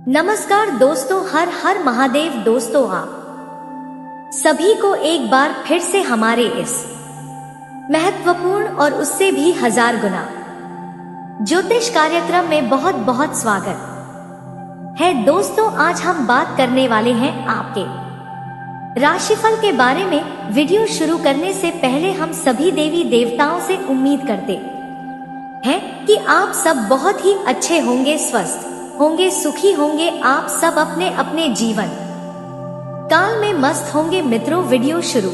नमस्कार दोस्तों, हर हर महादेव। दोस्तों, आप सभी को एक बार फिर से हमारे इस महत्वपूर्ण और उससे भी हजार गुना ज्योतिष कार्यक्रम में बहुत बहुत स्वागत है। दोस्तों, आज हम बात करने वाले हैं आपके राशिफल के बारे में। वीडियो शुरू करने से पहले हम सभी देवी देवताओं से उम्मीद करते हैं कि आप सब बहुत ही अच्छे होंगे, स्वस्थ होंगे, सुखी होंगे। आप सब अपने अपने जीवन काल में मस्त होंगे। मित्रों, वीडियो शुरू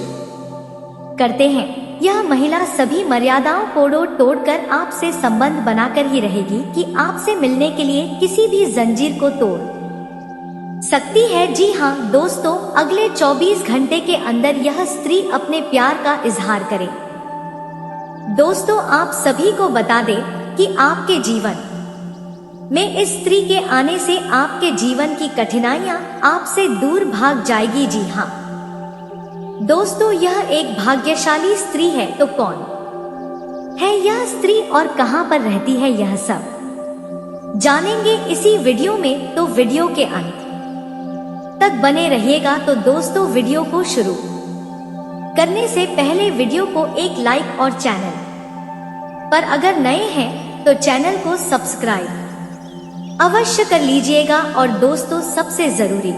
करते हैं। यह महिला सभी मर्यादाओं को तोड़कर आपसे संबंध बनाकर ही रहेगी कि आपसे मिलने के लिए किसी भी जंजीर को तोड़ सकती है। जी हाँ दोस्तों, अगले 24 घंटे के अंदर यह स्त्री अपने प्यार का इजहार करे। दोस्तों, आप सभी को बता दें कि आपके जीवन में इस स्त्री के आने से आपके जीवन की कठिनाइयां आपसे दूर भाग जाएगी। जी हाँ दोस्तों, यह एक भाग्यशाली स्त्री है। तो कौन है यह स्त्री और कहां पर रहती है, यह सब जानेंगे इसी वीडियो में। तो वीडियो के अंत तक बने रहिएगा। तो दोस्तों, वीडियो को शुरू करने से पहले वीडियो को एक लाइक और चैनल पर अगर नए हैं तो चैनल को सब्सक्राइब अवश्य कर लीजिएगा। और दोस्तों, सबसे जरूरी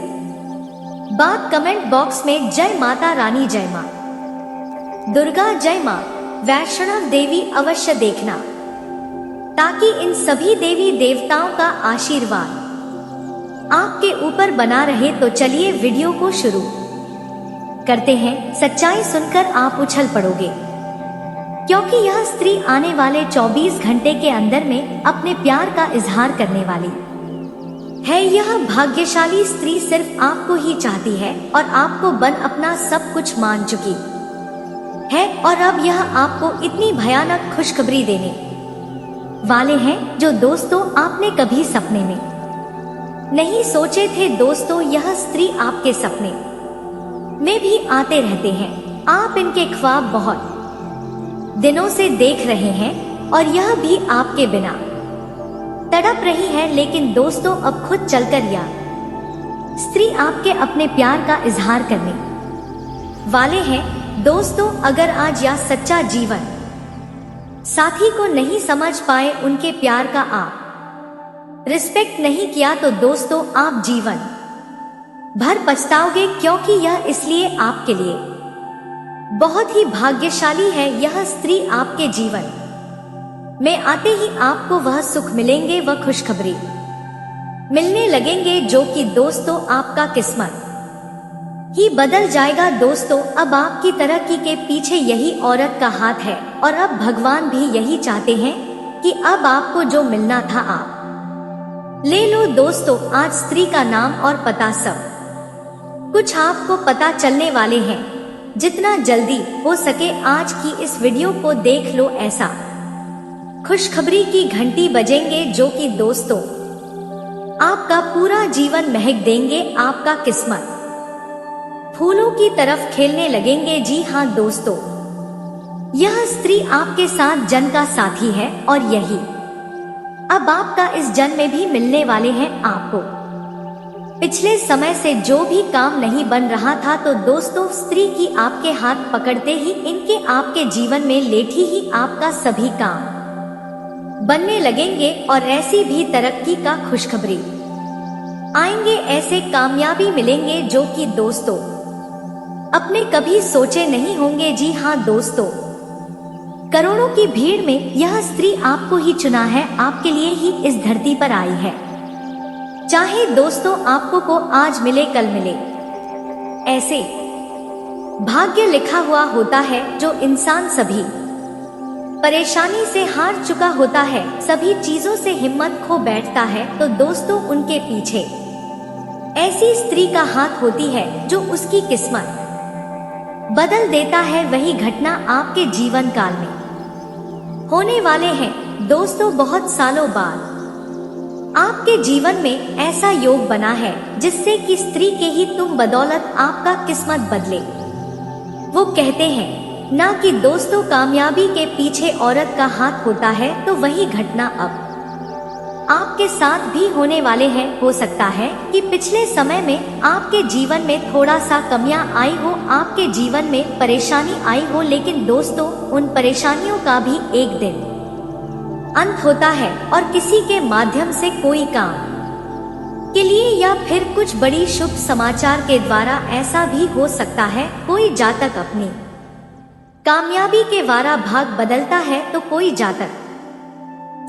बात, कमेंट बॉक्स में जय माता रानी, जय मां दुर्गा, जय मां वैष्णव देवी अवश्य देखना, ताकि इन सभी देवी देवताओं का आशीर्वाद आपके ऊपर बना रहे। तो चलिए वीडियो को शुरू करते हैं। सच्चाई सुनकर आप उछल पड़ोगे, क्योंकि यह स्त्री आने वाले 24 घंटे के अंदर में अपने प्यार का इजहार करने वाली है। यह भाग्यशाली स्त्री सिर्फ आपको ही चाहती है और आपको बन अपना सब कुछ मान चुकी है। और अब यह आपको इतनी भयानक खुशखबरी देने वाले हैं जो दोस्तों आपने कभी सपने में नहीं सोचे थे। दोस्तों, यह स्त्री आपके सपने में भी आते रहते हैं। आप इनके ख्वाब बहुत दिनों से देख रहे हैं और यह भी आपके बिना तड़प रही है। लेकिन दोस्तों, अब खुद चलकर यह स्त्री आपके अपने प्यार का इजहार करने वाले हैं। दोस्तों, अगर आज यह सच्चा जीवन साथी को नहीं समझ पाए, उनके प्यार का आप रिस्पेक्ट नहीं किया, तो दोस्तों आप जीवन भर पछताओगे। क्योंकि यह इसलिए आपके लिए बहुत ही भाग्यशाली है। यह स्त्री आपके जीवन में आते ही आपको वह सुख मिलेंगे, वह खुशखबरी मिलने लगेंगे, जो कि दोस्तों आपका किस्मत ही बदल जाएगा। दोस्तों, अब आपकी तरक्की के पीछे यही औरत का हाथ है और अब भगवान भी यही चाहते हैं कि अब आपको जो मिलना था आप ले लो। दोस्तों, आज स्त्री का नाम और पता सब कुछ आपको पता चलने वाले हैं। जितना जल्दी हो सके आज की इस वीडियो को देख लो। ऐसा खुशखबरी की घंटी बजेंगे जो कि दोस्तों आपका पूरा जीवन महक देंगे। आपका किस्मत फूलों की तरफ खेलने लगेंगे। जी हाँ दोस्तों, यह स्त्री आपके साथ जन्म का साथी है और यही अब आपका इस जन्म में भी मिलने वाले हैं। आपको पिछले समय से जो भी काम नहीं बन रहा था, तो दोस्तों स्त्री की आपके हाथ पकड़ते ही इनके आपके जीवन में लेठी ही आपका सभी काम बनने लगेंगे और ऐसी भी तरक्की का खुशखबरी आएंगे, ऐसे कामयाबी मिलेंगे जो कि दोस्तों अपने कभी सोचे नहीं होंगे। जी हाँ दोस्तों, करोड़ों की भीड़ में यह स्त्री आपको ही चुना है, आपके लिए ही इस धरती पर आई है। चाहे दोस्तों आपको को आज मिले कल मिले, ऐसे भाग्य लिखा हुआ होता है। जो इंसान सभी परेशानी से हार चुका होता है, सभी चीजों से हिम्मत खो बैठता है, तो दोस्तों उनके पीछे ऐसी स्त्री का हाथ होती है जो उसकी किस्मत बदल देता है। वही घटना आपके जीवन काल में होने वाले हैं। दोस्तों, बहुत सालों बाद आपके जीवन में ऐसा योग बना है जिससे कि स्त्री के ही तुम बदौलत आपका किस्मत बदले। वो कहते हैं ना कि दोस्तों कामयाबी के पीछे औरत का हाथ होता है। तो वही घटना अब आपके साथ भी होने वाले हैं। हो सकता है कि पिछले समय में आपके जीवन में थोड़ा सा कमियां आई हो, आपके जीवन में परेशानी आई हो, लेकिन दोस्तों उन परेशानियों का भी एक दिन अंत होता है और किसी के माध्यम से कोई काम के लिए या फिर कुछ बड़ी शुभ समाचार के द्वारा ऐसा भी हो सकता है। कोई जातक अपनी कामयाबी के द्वारा भाग बदलता है तो कोई जातक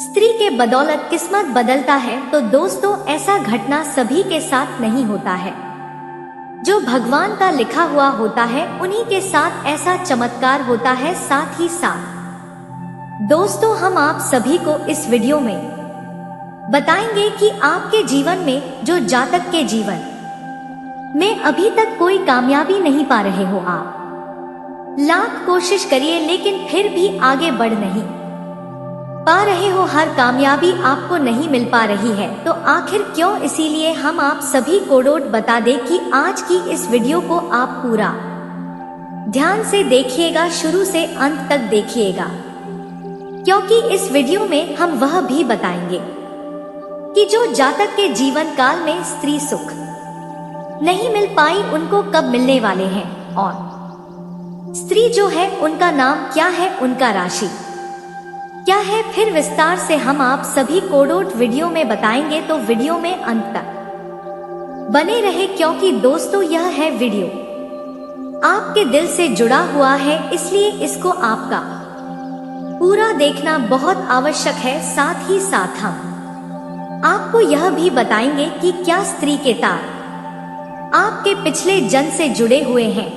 स्त्री के बदौलत किस्मत बदलता है। तो दोस्तों ऐसा घटना सभी के साथ नहीं होता है। जो भगवान का लिखा हुआ होता है उन्हीं के साथ ऐसा चमत्कार होता है। साथ ही साथ दोस्तों हम आप सभी को इस वीडियो में बताएंगे कि आपके जीवन में जो जातक के जीवन में अभी तक कोई कामयाबी नहीं पा रहे हो, आप लाख कोशिश करिए लेकिन फिर भी आगे बढ़ नहीं पा रहे हो, हर कामयाबी आपको नहीं मिल पा रही है, तो आखिर क्यों? इसीलिए हम आप सभी को डोट बता दें कि आज की इस वीडियो को आप पूरा ध्यान से देखिएगा, शुरू से अंत तक देखिएगा, क्योंकि इस वीडियो में हम वह भी बताएंगे कि जो जातक के जीवन काल में स्त्री सुख नहीं मिल पाई उनको कब मिलने वाले हैं, और स्त्री जो है उनका नाम क्या है, उनका राशि क्या है, फिर विस्तार से हम आप सभी कोडोट वीडियो में बताएंगे। तो वीडियो में अंत तक बने रहे, क्योंकि दोस्तों यह है वीडियो आपके दिल से जुड़ा हुआ है, इसलिए इसको आपका पूरा देखना बहुत आवश्यक है। साथ ही साथ हम आपको यह भी बताएंगे कि क्या स्त्री के तार आपके पिछले जन्म से जुड़े हुए हैं,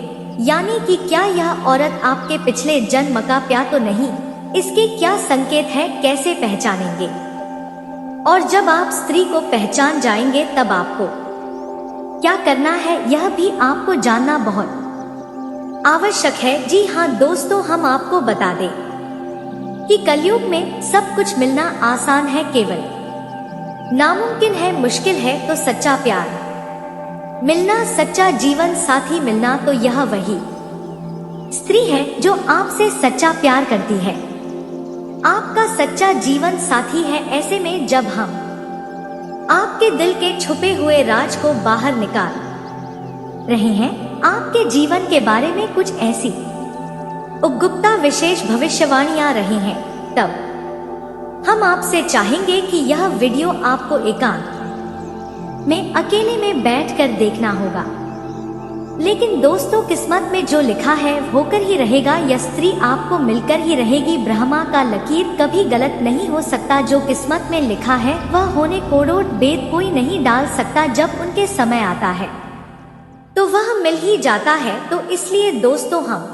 यानी कि क्या यह औरत आपके पिछले जन्म का प्यार तो नहीं, इसके क्या संकेत है, कैसे पहचानेंगे, और जब आप स्त्री को पहचान जाएंगे तब आपको क्या करना है, यह भी आपको जानना बहुत आवश्यक है। जी हाँ दोस्तों, हम आपको बता दें कि कलयुग में सब कुछ मिलना आसान है, केवल नामुमकिन है, मुश्किल है तो सच्चा प्यार मिलना, सच्चा जीवन साथी मिलना। तो यह वही स्त्री है जो आपसे सच्चा प्यार करती है, आपका सच्चा जीवन साथी है। ऐसे में जब हम आपके दिल के छुपे हुए राज को बाहर निकाल रहे हैं, आपके जीवन के बारे में कुछ ऐसी उपगुप्ता विशेष भविष्यवाणियां रही हैं, तब हम आपसे चाहेंगे कि यह वीडियो आपको एकांत में अकेले में बैठकर देखना होगा। लेकिन दोस्तों किस्मत में जो लिखा है होकर ही रहेगा, यह स्त्री आपको मिलकर ही रहेगी। ब्रह्मा का लकीर कभी गलत नहीं हो सकता, जो किस्मत में लिखा है वह होने कोडोट भेद कोई नहीं डाल सकता। जब उनके समय आता है तो वह मिल ही जाता है। तो इसलिए दोस्तों हम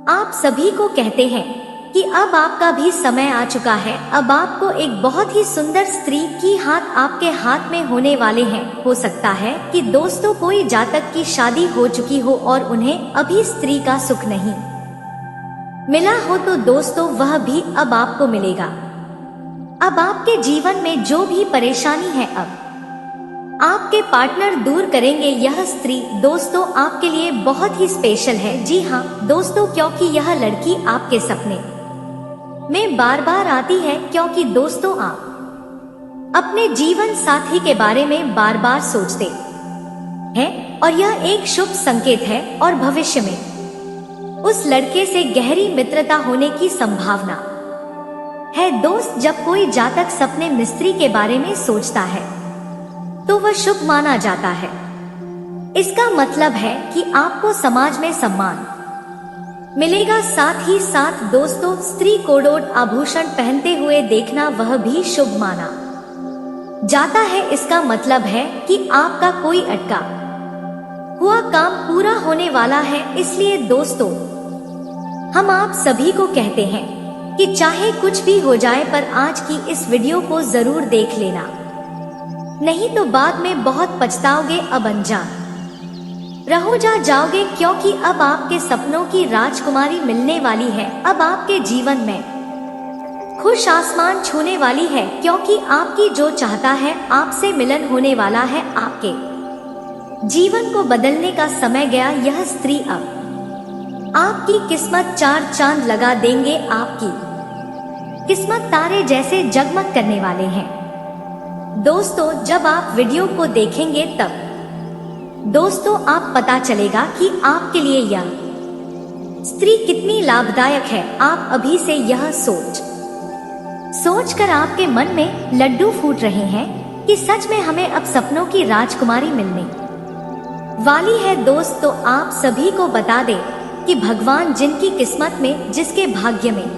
आप सभी को कहते हैं कि अब आपका भी समय आ चुका है। अब आपको एक बहुत ही सुंदर स्त्री की हाथ आपके हाथ में होने वाले हैं। हो सकता है कि दोस्तों कोई जातक की शादी हो चुकी हो और उन्हें अभी स्त्री का सुख नहीं मिला हो, तो दोस्तों वह भी अब आपको मिलेगा। अब आपके जीवन में जो भी परेशानी है अब आपके पार्टनर दूर करेंगे। यह स्त्री दोस्तों आपके लिए बहुत ही स्पेशल है। जी हाँ दोस्तों, क्योंकि यह लड़की आपके सपने में बार बार आती है, क्योंकि दोस्तों आप अपने जीवन साथी के बारे में बार बार सोचते हैं और यह एक शुभ संकेत है और भविष्य में उस लड़के से गहरी मित्रता होने की संभावना है। दोस्त जब कोई जातक सपने में स्त्री के बारे में सोचता है तो वह शुभ माना जाता है। इसका मतलब है कि आपको समाज में सम्मान मिलेगा। साथ ही साथ दोस्तों स्त्री कोडोट आभूषण पहनते हुए देखना वह भी शुभ माना जाता है। इसका मतलब है कि आपका कोई अटका हुआ काम पूरा होने वाला है। इसलिए दोस्तों हम आप सभी को कहते हैं कि चाहे कुछ भी हो जाए पर आज की इस वीडियो को जरूर देख लेना, नहीं तो बाद में बहुत पछताओगे, अब अनजान रहो जाओगे, क्योंकि अब आपके सपनों की राजकुमारी मिलने वाली है। अब आपके जीवन में खुश आसमान छूने वाली है, क्योंकि आपकी जो चाहता है आपसे मिलन होने वाला है। आपके जीवन को बदलने का समय गया। यह स्त्री अब आपकी किस्मत चार चांद लगा देंगे। आपकी किस्मत तारे जैसे जगमग करने वाले हैं। दोस्तों, जब आप वीडियो को देखेंगे तब दोस्तों आप पता चलेगा कि आपके लिए यह स्त्री कितनी लाभदायक है। आप अभी से यह सोचकर आपके मन में लड्डू फूट रहे हैं कि सच में हमें अब सपनों की राजकुमारी मिलने वाली है। दोस्त, तो आप सभी को बता दें कि भगवान जिनकी किस्मत में, जिसके भाग्य में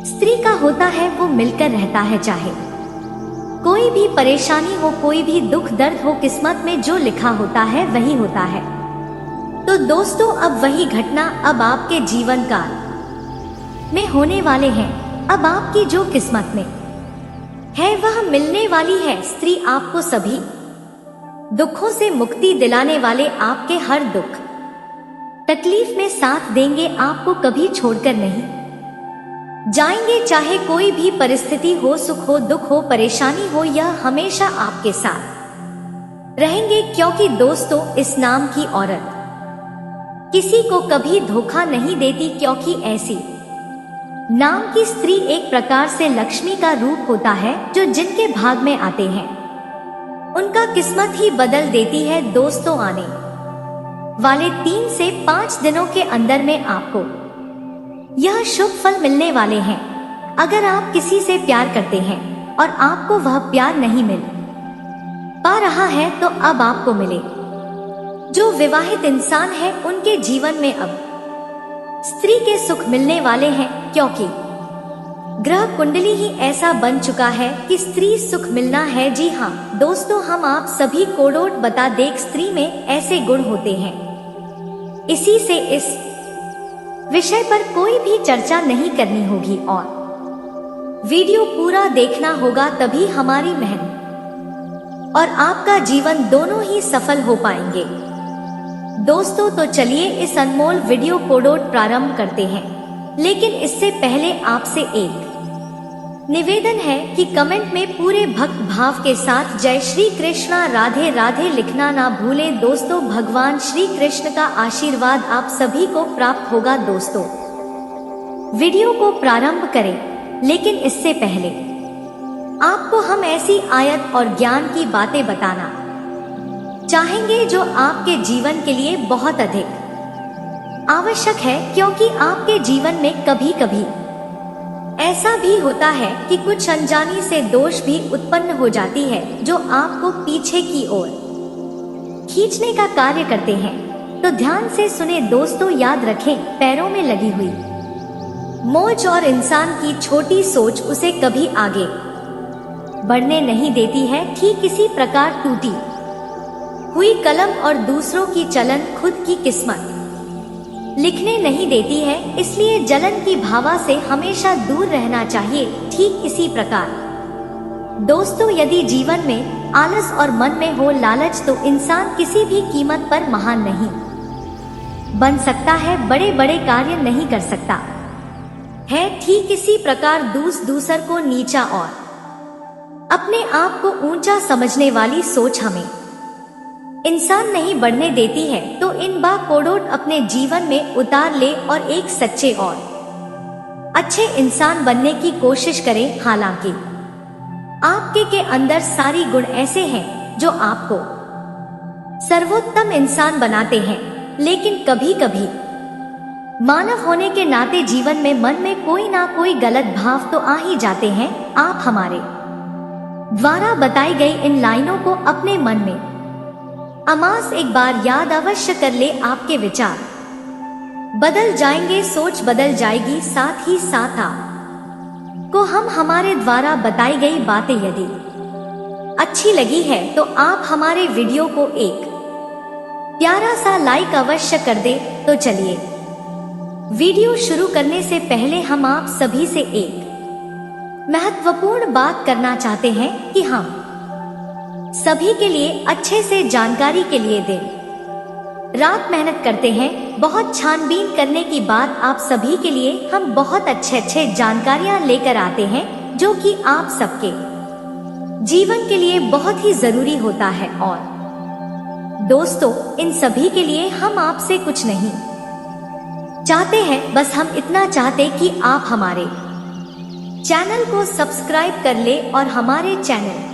स्त्री का होता है, वो मिलकर रहता है। चाहे कोई भी परेशानी हो, कोई भी दुख दर्द हो, किस्मत में जो लिखा होता है वही होता है। तो दोस्तों, अब वही घटना अब आपके जीवन काल में होने वाले हैं। अब आपकी जो किस्मत में है वह मिलने वाली है। स्त्री आपको सभी दुखों से मुक्ति दिलाने वाले, आपके हर दुख तकलीफ में साथ देंगे, आपको कभी छोड़कर नहीं जाएंगे। चाहे कोई भी परिस्थिति हो, सुख हो, दुख हो, परेशानी हो, यह हमेशा आपके साथ रहेंगे। क्योंकि दोस्तों, इस नाम की औरत किसी को कभी धोखा नहीं देती, क्योंकि ऐसी नाम की स्त्री एक प्रकार से लक्ष्मी का रूप होता है, जो जिनके भाग में आते हैं उनका किस्मत ही बदल देती है। दोस्तों, आने वाले 3 से 5 दिनों के अंदर में आपको यह शुभ फल मिलने वाले हैं। अगर आप किसी से प्यार करते हैं और आपको वह प्यार नहीं मिल पा रहा है, तो अब आपको मिले। जो विवाहित इंसान है, उनके जीवन में अब स्त्री के सुख मिलने वाले हैं, क्योंकि ग्रह कुंडली ही ऐसा बन चुका है कि स्त्री सुख मिलना है। जी हाँ दोस्तों, हम आप सभी कोडोट बता दें, स्त्री में ऐसे गुण होते हैं। इसी से इस विषय पर कोई भी चर्चा नहीं करनी होगी और वीडियो पूरा देखना होगा, तभी हमारी मेहनत और आपका जीवन दोनों ही सफल हो पाएंगे। दोस्तों, तो चलिए इस अनमोल वीडियो कोडोट प्रारंभ करते हैं। लेकिन इससे पहले आपसे एक निवेदन है कि कमेंट में पूरे भक्त भाव के साथ जय श्री कृष्णा, राधे राधे लिखना ना भूलें। दोस्तों, भगवान श्री कृष्ण का आशीर्वाद आप सभी को प्राप्त होगा। दोस्तों, वीडियो को प्रारंभ करें, लेकिन इससे पहले आपको हम ऐसी आयत और ज्ञान की बातें बताना चाहेंगे जो आपके जीवन के लिए बहुत अधिक आवश्यक है। क्योंकि आपके जीवन में कभी कभी ऐसा भी होता है कि कुछ अनजानी से दोष भी उत्पन्न हो जाती है, जो आपको पीछे की ओर खींचने का कार्य करते हैं। तो ध्यान से सुने दोस्तों, याद रखें, पैरों में लगी हुई मोच और इंसान की छोटी सोच उसे कभी आगे बढ़ने नहीं देती है। ठीक इसी प्रकार टूटी हुई कलम और दूसरों की चलन खुद की किस्मत लिखने नहीं देती है। इसलिए जलन की भावा से हमेशा दूर रहना चाहिए। ठीक इसी प्रकार दोस्तों, यदि जीवन में आलस और मन में हो लालच, तो इंसान किसी भी कीमत पर महान नहीं बन सकता है, बड़े बड़े कार्य नहीं कर सकता है। ठीक इसी प्रकार दूसर को नीचा और अपने आप को ऊंचा समझने वाली सोच हमें इंसान नहीं बढ़ने देती है। तो इन बा कोडोट अपने जीवन में उतार ले और एक सच्चे और अच्छे इंसान बनने की कोशिश करें। हालांकि आपके के अंदर सारी गुण ऐसे हैं जो आपको सर्वोत्तम इंसान बनाते हैं, लेकिन कभी कभी मानव होने के नाते जीवन में मन में कोई ना कोई गलत भाव तो आ ही जाते हैं। आप हमारे द्वारा बताई गई इन लाइनों को अपने मन में अमास एक बार याद अवश्य कर ले। आपके विचार बदल जाएंगे, सोच बदल जाएगी, साथ ही साथ आपको हम हमारे द्वारा बताई गई बातें यदि अच्छी लगी है तो आप हमारे वीडियो को एक प्यारा सा लाइक अवश्य कर दे। तो चलिए वीडियो शुरू करने से पहले हम आप सभी से एक महत्वपूर्ण बात करना चाहते हैं कि हम सभी के लिए अच्छे से जानकारी के लिए दिन रात मेहनत करते हैं। बहुत छानबीन करने की बाद आप सभी के लिए हम बहुत अच्छे जानकारियां लेकर आते हैं, जो कि आप सबके जीवन के लिए बहुत ही जरूरी होता है। और दोस्तों, इन सभी के लिए हम आपसे कुछ नहीं चाहते हैं, बस हम इतना चाहते कि आप हमारे चैनल को सब्सक्राइब कर ले और हमारे चैनल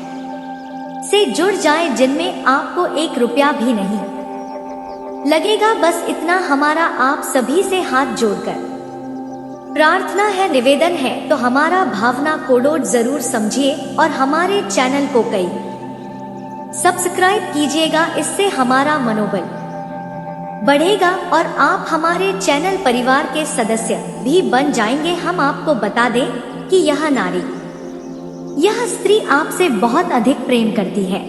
से जुड़ जाएं जिनमें आपको 1 रुपया भी नहीं लगेगा। बस इतना हमारा आप सभी से हाथ जोड़कर प्रार्थना है, निवेदन है, तो हमारा भावना कोडोड जरूर समझिए और हमारे चैनल को कई सब्सक्राइब कीजिएगा। इससे हमारा मनोबल बढ़ेगा और आप हमारे चैनल परिवार के सदस्य भी बन जाएंगे। हम आपको बता दें कि यह नारी, यह स्त्री आपसे बहुत अधिक प्रेम करती है,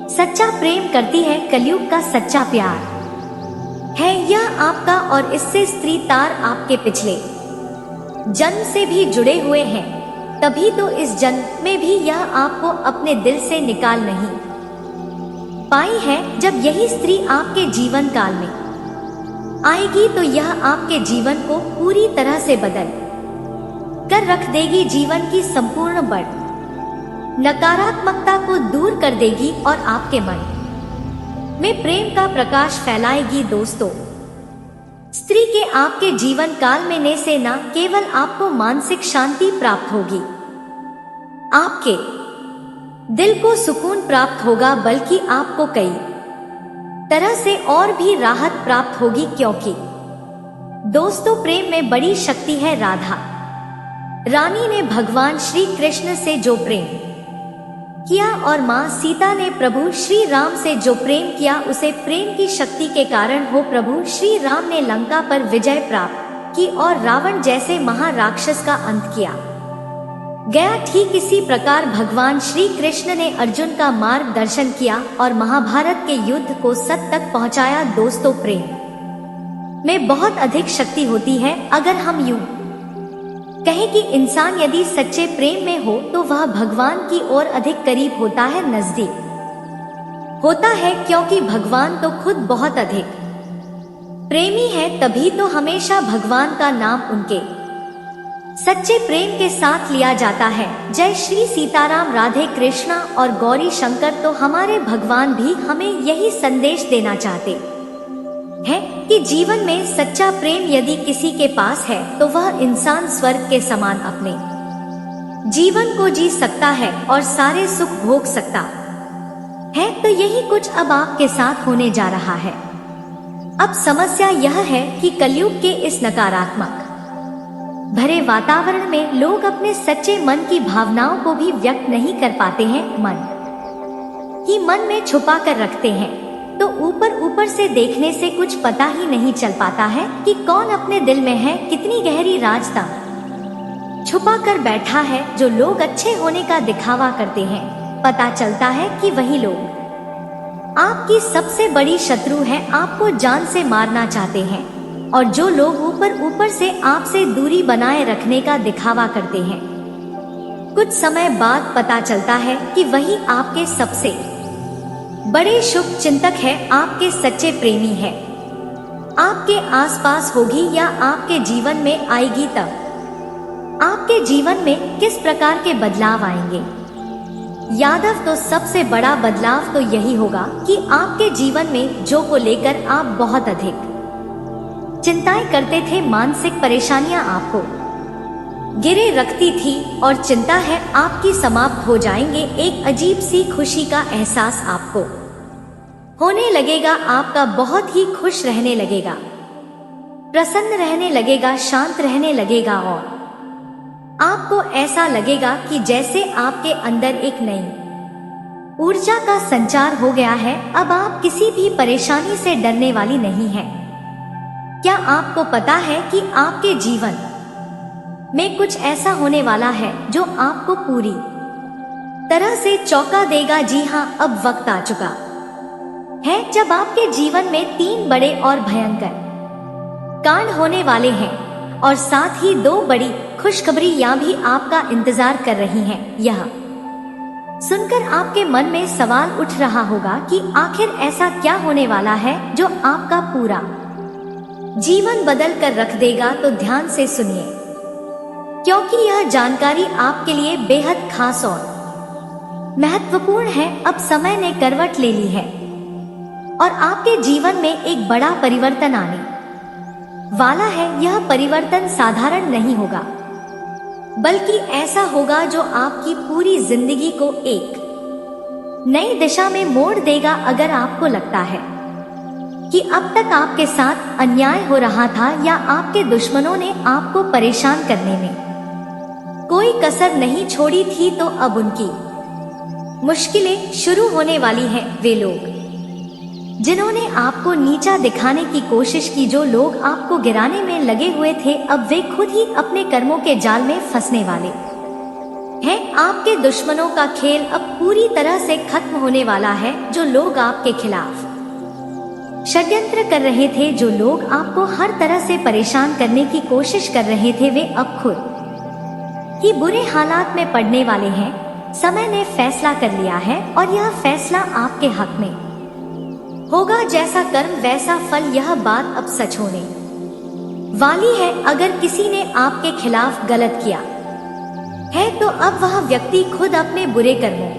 सच्चा प्रेम करती है, कलयुग का सच्चा प्यार है यह आपका। और इससे स्त्री तार आपके पिछले जन्म से भी जुड़े हुए हैं, तभी तो इस जन्म में भी यह आपको अपने दिल से निकाल नहीं पाई है। जब यही स्त्री आपके जीवन काल में आएगी तो यह आपके जीवन को पूरी तरह से बदल कर रख देगी, जीवन की संपूर्ण बढ़ नकारात्मकता को दूर कर देगी और आपके मन में प्रेम का प्रकाश फैलाएगी। दोस्तों, स्त्री के आपके जीवन काल में ने से न केवल आपको मानसिक शांति प्राप्त होगी, आपके दिल को सुकून प्राप्त होगा, बल्कि आपको कई तरह से और भी राहत प्राप्त होगी। क्योंकि दोस्तों, प्रेम में बड़ी शक्ति है। राधा रानी ने भगवान श्री कृष्ण से जो प्रेम किया और माँ सीता ने प्रभु श्री राम से जो प्रेम किया, उसे प्रेम की शक्ति के कारण हो प्रभु श्री राम ने लंका पर विजय प्राप्त की और रावण जैसे महाराक्षस का अंत किया गया। ठीक इसी प्रकार भगवान श्री कृष्ण ने अर्जुन का मार्गदर्शन किया और महाभारत के युद्ध को सत्य तक पहुंचाया। दोस्तों, प्रेम में बहुत अधिक शक्ति होती है। अगर हम यूं कहें कि इंसान यदि सच्चे प्रेम में हो तो वह भगवान की ओर अधिक करीब होता है, नजदीक होता है, क्योंकि भगवान तो खुद बहुत अधिक प्रेमी है। तभी तो हमेशा भगवान का नाम उनके सच्चे प्रेम के साथ लिया जाता है। जय श्री सीताराम, राधे कृष्णा और गौरी शंकर। तो हमारे भगवान भी हमें यही संदेश देना चाहते है कि जीवन में सच्चा प्रेम यदि किसी के पास है तो वह इंसान स्वर्ग के समान अपने जीवन को जी सकता है और सारे सुख भोग सकता है। तो यही कुछ अब आपके साथ होने जा रहा है। अब समस्या यह है कि कलयुग के इस नकारात्मक भरे वातावरण में लोग अपने सच्चे मन की भावनाओं को भी व्यक्त नहीं कर पाते हैं, मन ही मन में छुपा कर रखते हैं। तो ऊपर से देखने से कुछ पता ही नहीं चल पाता है कि कौन अपने दिल में है, कितनी गहरी राजता छुपा कर बैठा है। जो लोग अच्छे होने का दिखावा करते हैं, पता चलता है कि वही लोग आपकी सबसे बड़ी शत्रु है, आपको जान से मारना चाहते हैं। और जो लोग ऊपर से आपसे दूरी बनाए रखने का दिखावा करते हैं, कुछ समय बाद पता चलता है कि वही आपके सबसे बड़े शुभ चिंतक है, आपके सच्चे प्रेमी है। आपके आसपास होगी या आपके जीवन में आएगी, तब आपके जीवन में किस प्रकार के बदलाव आएंगे। यादव, तो सबसे बड़ा बदलाव तो यही होगा कि आपके जीवन में जो को लेकर आप बहुत अधिक चिंताएं करते थे, मानसिक परेशानियां आपको गिरे रखती थी और चिंता है आपकी समाप्त हो जाएंगे। एक अजीब सी खुशी का एहसास आपको होने लगेगा, आपका बहुत ही खुश रहने लगेगा, प्रसन्न रहने लगेगा, शांत रहने लगेगा और आपको ऐसा लगेगा कि जैसे आपके अंदर एक नई ऊर्जा का संचार हो गया है। अब आप किसी भी परेशानी से डरने वाली नहीं है। क्या आपको पता है कि आपके जीवन में कुछ ऐसा होने वाला है जो आपको पूरी तरह से चौंका देगा। जी हाँ, अब वक्त आ चुका है जब आपके जीवन में 3 बड़े और भयंकर कांड होने वाले हैं और साथ ही 2 बड़ी खुशखबरियां भी आपका इंतजार कर रही हैं। यह सुनकर आपके मन में सवाल उठ रहा होगा कि आखिर ऐसा क्या होने वाला है जो आपका पूरा जीवन बदल कर रख देगा। तो ध्यान से सुनिए, क्योंकि यह जानकारी आपके लिए बेहद खास और महत्वपूर्ण है। अब समय ने करवट ले ली है और आपके जीवन में एक बड़ा परिवर्तन आने वाला है। यह परिवर्तन साधारण नहीं होगा, बल्कि ऐसा होगा जो आपकी पूरी जिंदगी को एक नई दिशा में मोड़ देगा। अगर आपको लगता है कि अब तक आपके साथ अन्याय हो रहा था या आपके दुश्मनों ने आपको परेशान करने में कोई कसर नहीं छोड़ी थी, तो अब उनकी मुश्किलें शुरू होने वाली हैं। वे लोग जिन्होंने आपको नीचा दिखाने की कोशिश की, जो लोग आपको गिराने में लगे हुए थे, अब वे खुद ही अपने कर्मों के जाल में फंसने वाले हैं। आपके दुश्मनों का खेल अब पूरी तरह से खत्म होने वाला है। जो लोग आपके खिलाफ षड्यंत्र कर रहे थे, जो लोग आपको हर तरह से परेशान करने की कोशिश कर रहे थे, वे अब खुद ही बुरे हालात में पड़ने वाले हैं। समय ने फैसला कर लिया है और यह फैसला आपके हक में होगा। जैसा कर्म वैसा फल, यह बात अब सच होने वाली है। अगर किसी ने आपके खिलाफ गलत किया है तो अब वह व्यक्ति खुद अपने बुरे कर्मों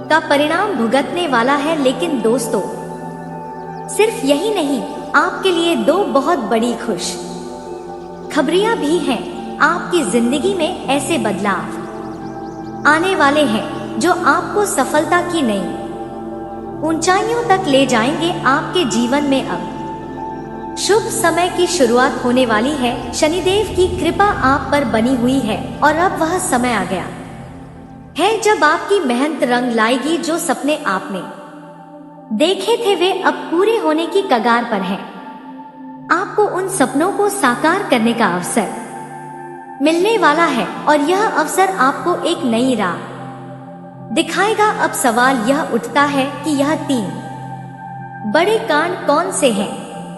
का परिणाम भुगतने वाला है। लेकिन दोस्तों, सिर्फ यही नहीं, आपके लिए दो बहुत बड़ी खुश खबरियां भी हैं। आपकी जिंदगी में ऐसे बदलाव आने वाले हैं जो आपको सफलता की नई ऊंचाइयों तक ले जाएंगे। आपके जीवन में अब शुभ समय की शुरुआत होने वाली है। शनिदेव की कृपा आप पर बनी हुई है और अब वह समय आ गया है जब आपकी मेहनत रंग लाएगी। जो सपने आपने देखे थे वे अब पूरे होने की कगार पर हैं। आपको उन सपनों को साकार करने का अवसर मिलने वाला है और यह अवसर आपको एक नई राह दिखाएगा। अब सवाल यह उठता है कि यह 3 बड़े कांड कौन से हैं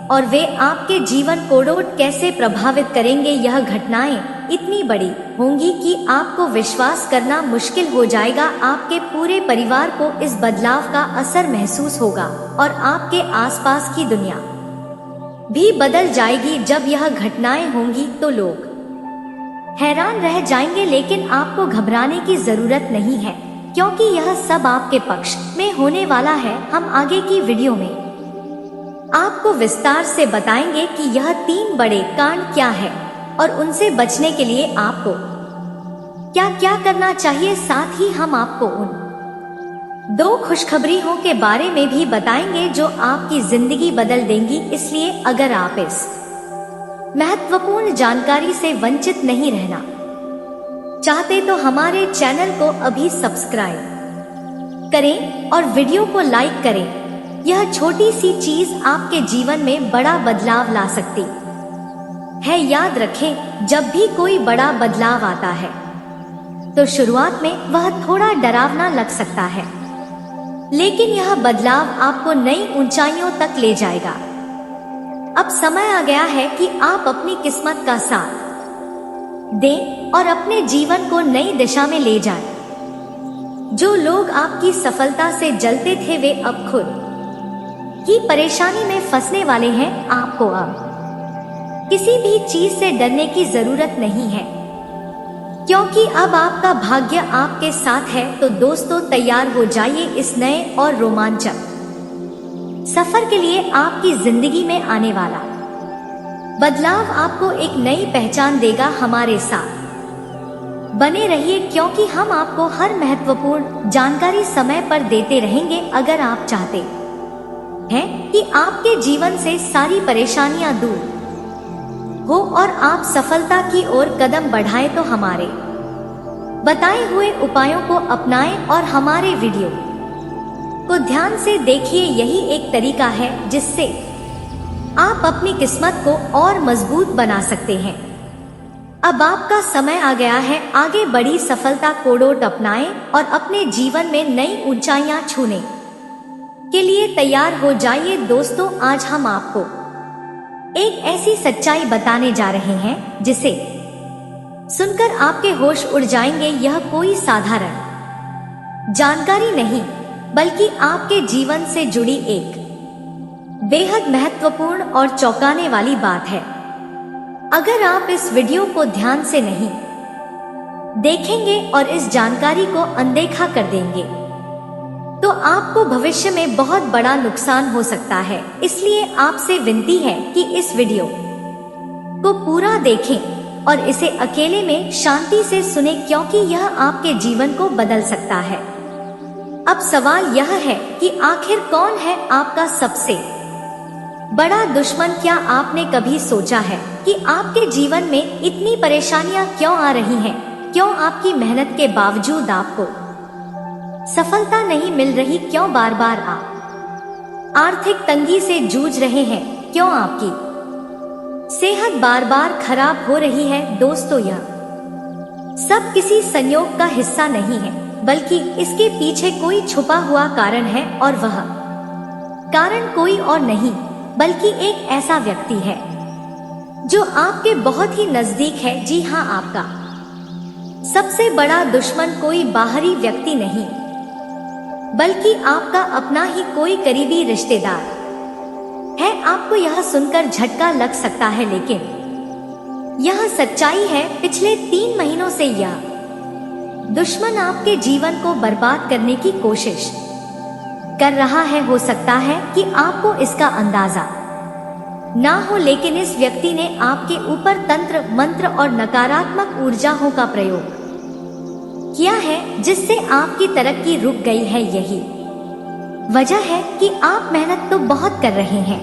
और वे आपके जीवन को कैसे प्रभावित करेंगे। यह घटनाएं इतनी बड़ी होंगी कि आपको विश्वास करना मुश्किल हो जाएगा। आपके पूरे परिवार को इस बदलाव का असर महसूस होगा और आपके आसपास की दुनिया भी बदल जाएगी। जब यह घटनाएं होंगी तो लोग हैरान रह जाएंगे, लेकिन आपको घबराने की जरूरत नहीं है, क्योंकि यह सब आपके पक्ष में होने वाला है। हम आगे की वीडियो में आपको विस्तार से बताएंगे कि यह 3 बड़े कांड क्या है और उनसे बचने के लिए आपको क्या क्या करना चाहिए। साथ ही हम आपको उन 2 खुशखबरियों के बारे में भी बताएंगे जो आपकी जिंदगी बदल देंगी। इसलिए अगर आप इस महत्वपूर्ण जानकारी से वंचित नहीं रहना चाहते तो हमारे चैनल को अभी सब्सक्राइब करें और वीडियो को लाइक करें। यह छोटी सी चीज आपके जीवन में बड़ा बदलाव ला सकती है। याद रखें, जब भी कोई बड़ा बदलाव आता है तो शुरुआत में वह थोड़ा डरावना लग सकता है, लेकिन यह बदलाव आपको नई ऊंचाइयों तक ले जाएगा। अब समय आ गया है कि आप अपनी किस्मत का साथ दें और अपने जीवन को नई दिशा में ले जाएं। जो लोग आपकी सफलता से जलते थे वे अब खुद ही परेशानी में फंसने वाले हैं। आपको अब किसी भी चीज से डरने की जरूरत नहीं है, क्योंकि अब आपका भाग्य आपके साथ है। तो दोस्तों, तैयार हो जाइए इस नए और रोमांचक सफर के लिए। आपकी जिंदगी में आने वाला बदलाव आपको एक नई पहचान देगा। हमारे साथ बने रहिए, क्योंकि हम आपको हर महत्वपूर्ण जानकारी समय पर देते रहेंगे। अगर आप चाहते हैं कि आपके जीवन से सारी परेशानियां दूर हो और आप सफलता की ओर कदम बढ़ाएं, तो हमारे बताए हुए उपायों को अपनाएं और हमारे वीडियो को ध्यान से देखिए। यही एक तरीका है जिससे आप अपनी किस्मत को और मजबूत बना सकते हैं। अब आपका समय आ गया है आगे बड़ी सफलता को अपनाएं और अपने जीवन में नई ऊंचाइयां छूने के लिए तैयार हो जाइए। दोस्तों, आज हम आपको एक ऐसी सच्चाई बताने जा रहे हैं जिसे सुनकर आपके होश उड़ जाएंगे। यह कोई साधारण जानकारी नहीं, बल्कि आपके जीवन से जुड़ी एक बेहद महत्वपूर्ण और चौंकाने वाली बात है। अगर आप इस वीडियो को ध्यान से नहीं देखेंगे और इस जानकारी को अनदेखा कर देंगे तो आपको भविष्य में बहुत बड़ा नुकसान हो सकता है। इसलिए आपसे विनती है कि इस वीडियो को पूरा देखें और इसे अकेले में शांति से सुने, क्योंकि यह आपके जीवन को बदल सकता है। अब सवाल यह है कि आखिर कौन है आपका सबसे बड़ा दुश्मन? क्या आपने कभी सोचा है कि आपके जीवन में इतनी परेशानियां क्यों आ रही हैं? क्यों आपकी मेहनत के बावजूद आपको सफलता नहीं मिल रही? क्यों बार बार आप आर्थिक तंगी से जूझ रहे हैं? क्यों आपकी सेहत बार बार खराब हो रही है? दोस्तों, यह सब किसी संयोग का हिस्सा नहीं है, बल्कि इसके पीछे कोई छुपा हुआ कारण है, और वह कारण कोई और नहीं बल्कि एक ऐसा व्यक्ति है जो आपके बहुत ही नजदीक है। जी हाँ, आपका सबसे बड़ा दुश्मन कोई बाहरी व्यक्ति नहीं, बल्कि आपका अपना ही कोई करीबी रिश्तेदार है। आपको यह सुनकर झटका लग सकता है, लेकिन यह सच्चाई है। पिछले 3 महीनों से यह दुश्मन आपके जीवन को बर्बाद करने की कोशिश कर रहा है। हो सकता है कि आपको इसका अंदाजा ना हो, लेकिन इस व्यक्ति ने आपके ऊपर तंत्र मंत्र और नकारात्मक ऊर्जाओं का प्रयोग किया है, जिससे आपकी तरक्की रुक गई है। यही वजह है कि आप मेहनत तो बहुत कर रहे हैं,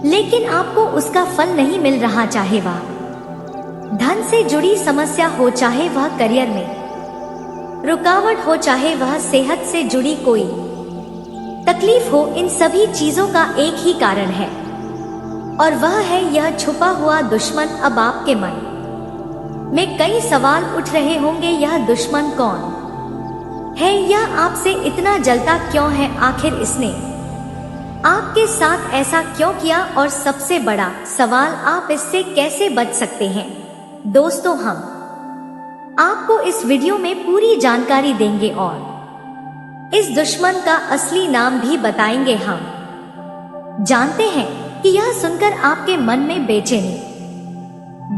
लेकिन आपको उसका फल नहीं मिल रहा। चाहे वह धन से जुड़ी समस्या हो, चाहे वह करियर में रुकावट हो, चाहे वह सेहत से जुड़ी कोई तकलीफ हो, इन सभी चीजों का एक ही कारण है, और वह है यह छुपा हुआ दुश्मन। अब आपके मन में कई सवाल उठ रहे होंगे, यह दुश्मन कौन है? यह आपसे इतना जलता क्यों है? आखिर इसने आपके साथ ऐसा क्यों किया? और सबसे बड़ा सवाल, आप इससे कैसे बच सकते हैं? दोस्तों, हम आपको इस वीडियो में पूरी जानकारी देंगे और इस दुश्मन का असली नाम भी बताएंगे। हम जानते हैं कि यह सुनकर आपके मन में बेचैनी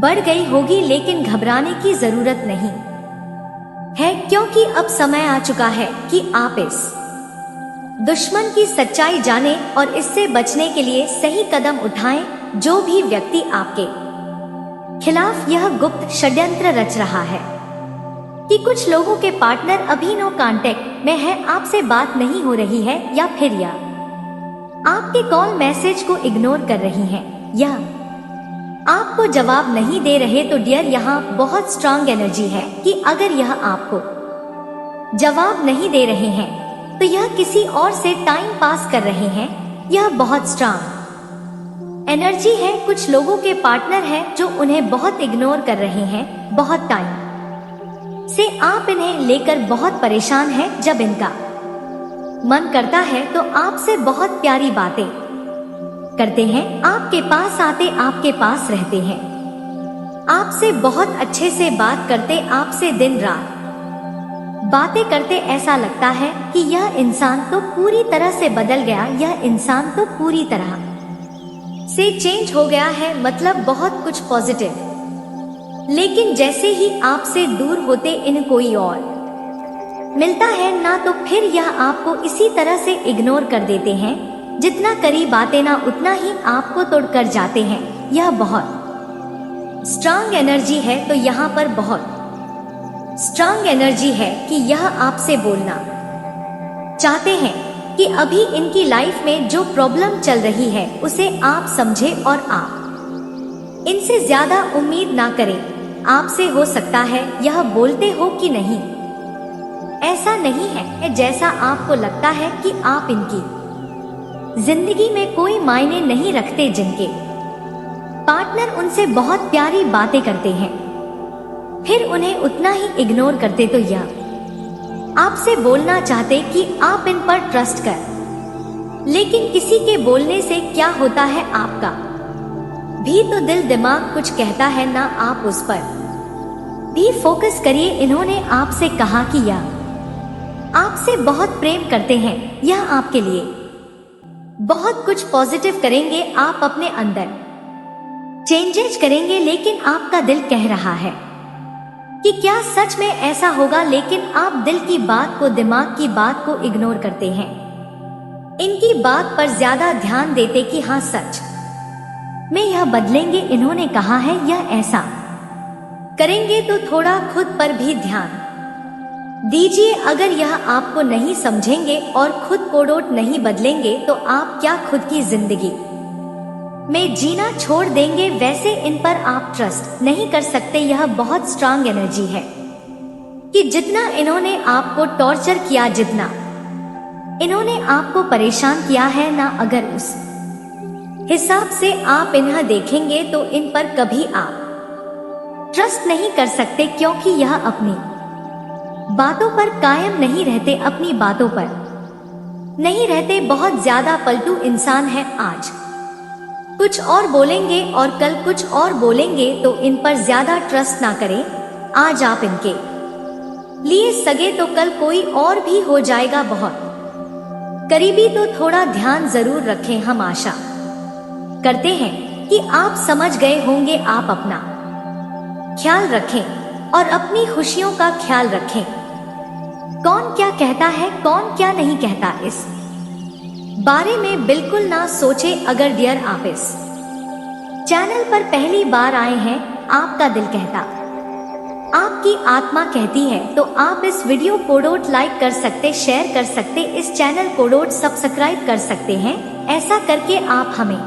बढ़ गई होगी, लेकिन घबराने की जरूरत नहीं है, क्योंकि अब समय आ चुका है कि आप इस दुश्मन की सच्चाई जानें और इससे बचने के लिए सही कदम उठाएं। जो भी व्यक्ति आपके खिलाफ यह गुप्त षड्यंत्र रच रहा है कि कुछ लोगों के पार्टनर अभी नो कांटेक्ट में है, आपसे बात नहीं हो रही है, या फिर यह आपके कॉल मैसेज को इग्नोर कर रही हैं, या आपको जवाब नहीं दे रहे, तो डियर, यहाँ बहुत स्ट्रांग एनर्जी है कि अगर यह आपको जवाब नहीं दे रहे हैं तो यह किसी और से टाइम पास कर रहे हैं। यह बहुत स्ट्रांग एनर्जी है। कुछ लोगों के पार्टनर हैं जो उन्हें बहुत इग्नोर कर रहे हैं, बहुत टाइम से आप इन्हें लेकर बहुत परेशान हैं। जब इनका मन करता है तो आपसे बहुत प्यारी बातें करते हैं, आपके पास आते, आपके पास रहते हैं, आपसे बहुत अच्छे से बात करते, आपसे दिन रात बातें करते। ऐसा लगता है कि यह इंसान तो पूरी तरह से बदल गया, यह इंसान तो पूरी तरह से चेंज हो गया है, मतलब बहुत कुछ पॉजिटिव। लेकिन जैसे ही आपसे दूर होते इन्हें कोई और मिलता है ना, तो फिर यह आपको इसी तरह से इग्नोर कर देते हैं। जितना करीब आते ना, उतना ही आपको तोड़कर जाते हैं। यह बहुत स्ट्रांग एनर्जी है। तो यहाँ पर बहुत स्ट्रांग एनर्जी है कि यह आपसे बोलना चाहते हैं कि अभी इनकी लाइफ में जो प्रॉब्लम चल रही है उसे आप समझे और आप इनसे ज्यादा उम्मीद ना करें। आपसे हो सकता है यह बोलते हो कि नहीं, ऐसा नहीं है जैसा आपको लगता है कि आप इनकी जिंदगी में कोई मायने नहीं रखते। जिनके पार्टनर उनसे बहुत प्यारी बातें करते हैं फिर उन्हें उतना ही इग्नोर करते, तो यह आपसे बोलना चाहते कि आप इन पर ट्रस्ट कर। लेकिन किसी के बोलने से क्या होता है, आपका भी तो दिल दिमाग कुछ कहता है ना, आप उस पर भी फोकस करिए। इन्होंने आपसे कहा कि यह आपसे बहुत प्रेम करते हैं, यह आपके लिए बहुत कुछ पॉजिटिव करेंगे, आप अपने अंदर चेंजेस करेंगे। लेकिन आपका दिल कह रहा है कि क्या सच में ऐसा होगा, लेकिन आप दिल की बात को, दिमाग की बात को इग्नोर करते हैं, इनकी बात पर ज्यादा ध्यान देते कि हाँ सच में यह बदलेंगे। इन्होंने कहा है यह ऐसा करेंगे, तो थोड़ा खुद पर भी ध्यान दीजिए, अगर यह आपको नहीं समझेंगे और खुद कोडोट नहीं बदलेंगे तो आप क्या खुद की जिंदगी में जीना छोड़ देंगे। वैसे इन पर आप ट्रस्ट नहीं कर सकते। यह बहुत स्ट्रांग एनर्जी है कि जितना इन्होंने आपको टॉर्चर किया, जितना इन्होंने आपको परेशान किया है ना, अगर उस हिसाब से आप इन्हें देखेंगे तो इन पर कभी आप ट्रस्ट नहीं कर सकते, क्योंकि यह अपनी बातों पर कायम नहीं रहते, अपनी बातों पर नहीं रहते। बहुत ज्यादा पलटू इंसान है। आज कुछ और बोलेंगे और कल कुछ और बोलेंगे, तो इन पर ज्यादा ट्रस्ट ना करें। आज आप इनके लिए सगे तो कल कोई और भी हो जाएगा बहुत करीबी, तो थोड़ा ध्यान जरूर रखें। हम आशा करते हैं कि आप समझ गए होंगे। आप अपना ख्याल रखें और अपनी खुशियों का ख्याल रखें। कौन क्या कहता है, कौन क्या नहीं कहता, इस बारे में बिल्कुल ना सोचे। अगर डियर आप इस चैनल पर पहली बार आए हैं, आपका दिल कहता, आपकी आत्मा कहती है, तो आप इस वीडियो को डोट लाइक कर सकते, शेयर कर सकते, इस चैनल को डोट सब्सक्राइब कर सकते हैं। ऐसा करके आप हमें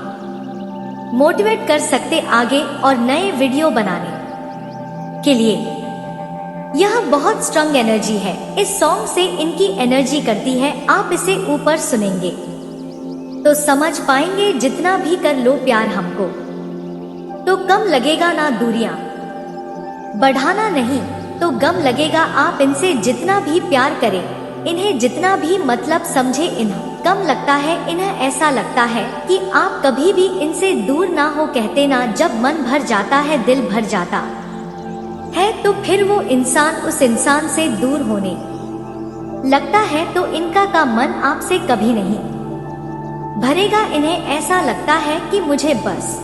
मोटिवेट कर सकते आगे और नए वीडियो बनाने के लिए। यह बहुत स्ट्रांग एनर्जी है। इस सॉन्ग से इनकी एनर्जी करती है। आप इसे ऊपर सुनेंगे तो समझ पाएंगे। जितना भी कर लो प्यार हमको तो कम लगेगा ना, दूरियां बढ़ाना नहीं तो गम लगेगा। आप इनसे जितना भी प्यार करें, इन्हें जितना भी मतलब समझे, इन्हें कम लगता है। इन्हें ऐसा लगता है कि आप कभी भी इनसे दूर ना हो। कहते ना, जब मन भर जाता है, दिल भर जाता है, तो फिर वो इंसान उस इंसान से दूर होने लगता है। तो इनका का मन आपसे कभी नहीं भरेगा। इन्हें ऐसा लगता है कि मुझे बस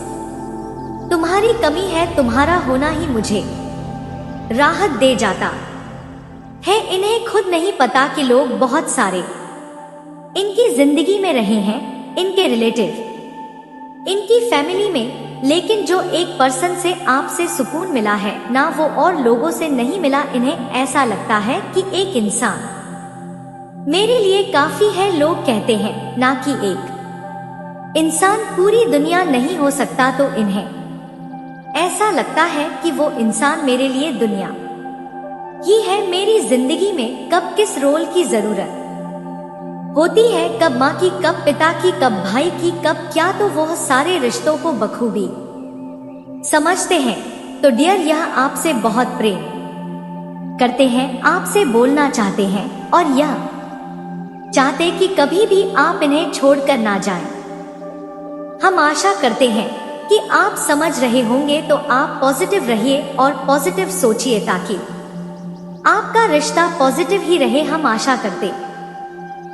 तुम्हारी कमी है, तुम्हारा होना ही मुझे राहत दे जाता है। इन्हें खुद नहीं पता कि लोग बहुत सारे इनकी जिंदगी में रहे हैं, इनके रिलेटिव, इनकी फैमिली में, लेकिन जो एक पर्सन से आपसे सुकून मिला है ना, वो और लोगों से नहीं मिला। इन्हें ऐसा लगता है कि एक इंसान मेरे लिए काफी है। लोग कहते हैं ना कि एक इंसान पूरी दुनिया नहीं हो सकता, तो इन्हें ऐसा लगता है कि वो इंसान मेरे लिए दुनिया ही है। मेरी जिंदगी में कब किस रोल की जरूरत होती है, कब माँ की, कब पिता की, कब भाई की, कब क्या, तो वो सारे रिश्तों को बखूबी समझते हैं। तो डियर, यह आपसे बहुत प्रेम करते हैं, आपसे बोलना चाहते हैं और यह चाहते कि कभी भी आप इन्हें छोड़कर ना जाएं। हम आशा करते हैं कि आप समझ रहे होंगे। तो आप पॉजिटिव रहिए और पॉजिटिव सोचिए, ताकि आपका रिश्ता पॉजिटिव ही रहे। हम आशा करते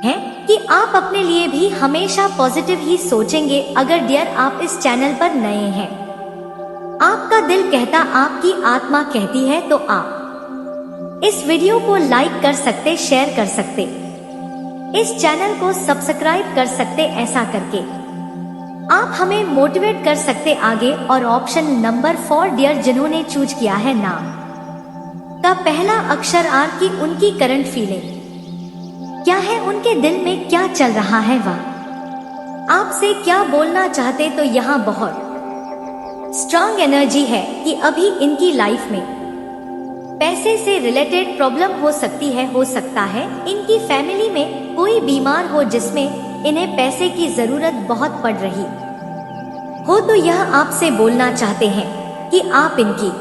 हैं कि आप अपने लिए भी हमेशा पॉजिटिव ही सोचेंगे। अगर डियर आप इस चैनल पर नए हैं, आपका दिल कहता, आपकी आत्मा कहती है, तो आप इस वीडियो को लाइक कर सकते, शेयर कर सकते, इस चैनल को सब्सक्राइब कर सकते। ऐसा करके आप हमें मोटिवेट कर सकते आगे। और ऑप्शन नंबर 4 डियर, जिन्होंने चूज किया है नाम का पहला अक्षर आर की, उनकी करंट फीलिंग क्या है, उनके दिल में क्या चल रहा है, वह आपसे क्या बोलना चाहते। तो यहाँ बहुत स्ट्रांग एनर्जी है कि अभी इनकी लाइफ में पैसे से रिलेटेड प्रॉब्लम हो सकती है। हो सकता है इनकी फैमिली में कोई बीमार हो, जिसमें इन्हें पैसे की जरूरत बहुत पड़ रही हो। तो यह आपसे बोलना चाहते हैं कि आप इनकी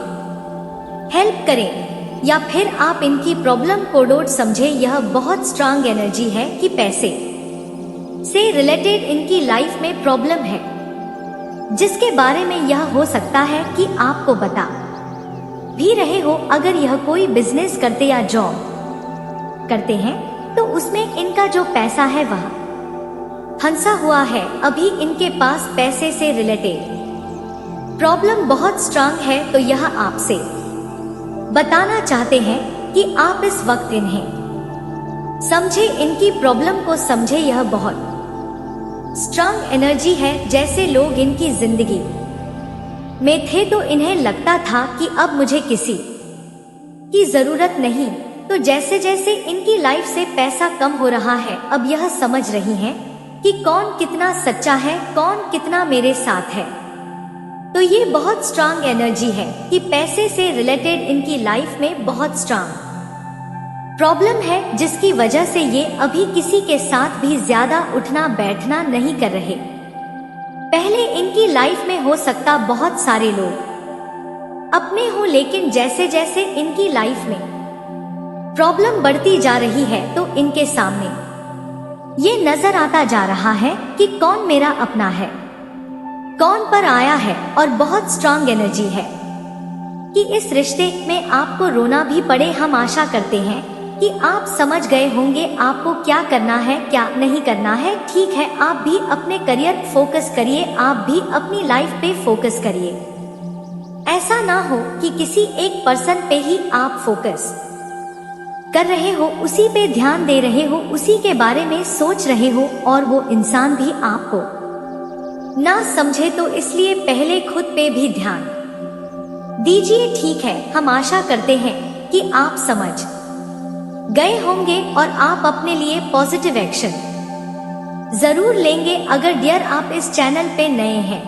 हेल्प करें, या फिर आप इनकी प्रॉब्लम को डोट समझे। यह बहुत स्ट्रांग एनर्जी है कि पैसे से रिलेटेड इनकी लाइफ में प्रॉब्लम है, जिसके बारे में यह हो सकता है कि आपको बता भी रहे हो। अगर यह कोई बिजनेस करते या जॉब करते हैं, तो उसमें इनका जो पैसा है वह फंसा हुआ है। अभी इनके पास पैसे से रिलेटेड प्रॉब्लम बहुत स्ट्रांग है। तो यह आपसे बताना चाहते हैं कि आप इस वक्त इन्हें समझे, इनकी प्रॉब्लम को समझे। यह बहुत स्ट्रांग एनर्जी है। जैसे लोग इनकी जिंदगी में थे, तो इन्हें लगता था कि अब मुझे किसी की जरूरत नहीं तो जैसे जैसे इनकी लाइफ से पैसा कम हो रहा है, अब यह समझ रही हैं कि कौन कितना सच्चा है, कौन कितना मेरे साथ है। तो ये बहुत स्ट्रांग एनर्जी है कि पैसे से रिलेटेड इनकी लाइफ में बहुत स्ट्रांग प्रॉब्लम है, जिसकी वजह से ये अभी किसी के साथ भी ज्यादा उठना बैठना नहीं कर रहे। पहले इनकी लाइफ में हो सकता बहुत सारे लोग अपने हो, लेकिन जैसे जैसे इनकी लाइफ में प्रॉब्लम बढ़ती जा रही है तो इनके सामने ये नजर आता जा रहा है कि कौन मेरा अपना है, कौन पर आया है। और बहुत स्ट्रांग एनर्जी है कि इस रिश्ते में आपको रोना भी पड़े। हम आशा करते हैं कि आप समझ गए होंगे आपको क्या करना है, क्या नहीं करना है। ठीक है, आप भी अपने करियर फोकस करिए, आप भी अपनी लाइफ पे फोकस करिए। ऐसा ना हो कि किसी एक पर्सन पे ही आप फोकस कर रहे हो, उसी पे ध्यान दे रहे हो, उसी के बारे में सोच रहे हो और वो इंसान भी आपको ना समझे। तो इसलिए पहले खुद पे भी ध्यान दीजिए। ठीक है, हम आशा करते हैं कि आप समझ गए होंगे और आप अपने लिए पॉजिटिव एक्शन जरूर लेंगे। अगर डियर आप इस चैनल पे नए हैं,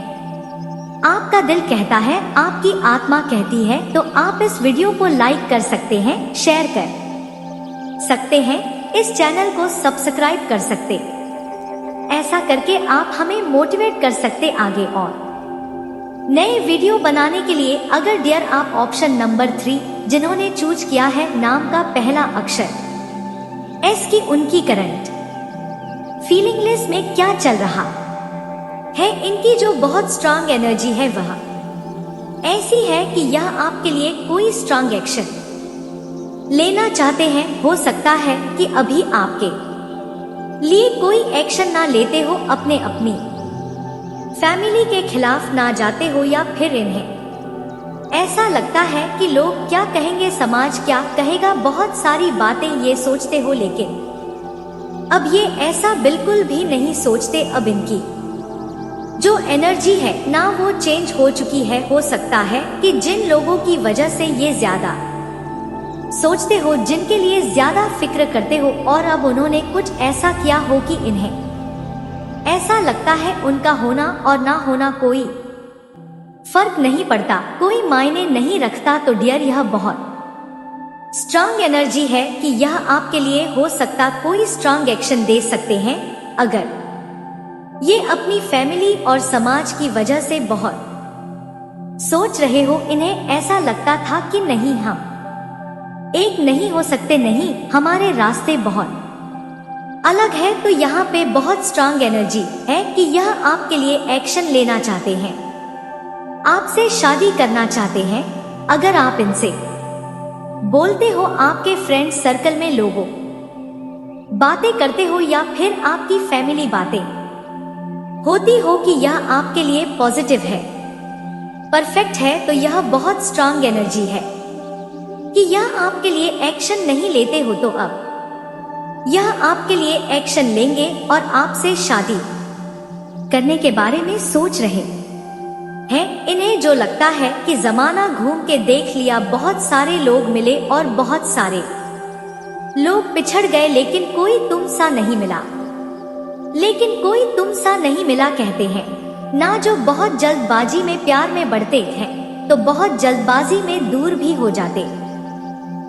आपका दिल कहता है, आपकी आत्मा कहती है, तो आप इस वीडियो को लाइक कर सकते हैं, शेयर कर सकते हैं, इस चैनल को सब्सक्राइब कर सकते। ऐसा करके आप हमें मोटिवेट कर सकते आगे और नए वीडियो बनाने के लिए। अगर डियर आप ऑप्शन नंबर 3 जिन्होंने चूज किया है, नाम का पहला अक्षर एस की, उनकी करंट फीलिंग लिस्ट में क्या चल रहा है, इनकी जो बहुत स्ट्रांग एनर्जी है वह ऐसी है कि यह आपके लिए कोई स्ट्रांग एक्शन लेना चाहते हैं। हो सकता है कि अभी आपके लिए कोई एक्शन ना लेते हो, अपनी फैमिली के खिलाफ ना जाते हो, या फिर इन्हें ऐसा लगता है कि लोग क्या कहेंगे, समाज क्या कहेगा, बहुत सारी बातें ये सोचते हो। लेकिन अब ये ऐसा बिल्कुल भी नहीं सोचते। अब इनकी जो एनर्जी है ना वो चेंज हो चुकी है। हो सकता है कि जिन लोगों की वजह से ये ज्यादा सोचते हो, जिनके लिए ज्यादा फिक्र करते हो, और अब उन्होंने कुछ ऐसा किया हो कि इन्हें ऐसा लगता है उनका होना और ना होना कोई फर्क नहीं पड़ता, कोई मायने नहीं रखता। तो डियर यह बहुत स्ट्रांग एनर्जी है कि यह आपके लिए हो सकता कोई स्ट्रांग एक्शन दे सकते हैं। अगर ये अपनी फैमिली और समाज की वजह से बहुत सोच रहे हो, इन्हें ऐसा लगता था कि नहीं, हम एक नहीं हो सकते, नहीं, हमारे रास्ते बहुत अलग है। तो यहाँ पे बहुत स्ट्रांग एनर्जी है कि यह आपके लिए एक्शन लेना चाहते हैं, आपसे शादी करना चाहते हैं। अगर आप इनसे बोलते हो, आपके फ्रेंड सर्कल में लोगों बातें करते हो, या फिर आपकी फैमिली बातें होती हो कि यह आपके लिए पॉजिटिव है, परफेक्ट है, तो यह बहुत स्ट्रांग एनर्जी है कि यह आपके लिए एक्शन नहीं लेते हो। तो अब यह आपके लिए एक्शन लेंगे और आपसे शादी करने के बारे में सोच रहे हैं। इन्हें जो लगता है कि जमाना घूम के देख लिया, बहुत सारे लोग मिले और बहुत सारे लोग पिछड़ गए, लेकिन कोई तुम सा नहीं मिला, लेकिन कोई तुम सा नहीं मिला कहते हैं ना। जो बहुत जल्दबाजी में प्यार में बढ़ते हैं तो बहुत जल्दबाजी में दूर भी हो जाते,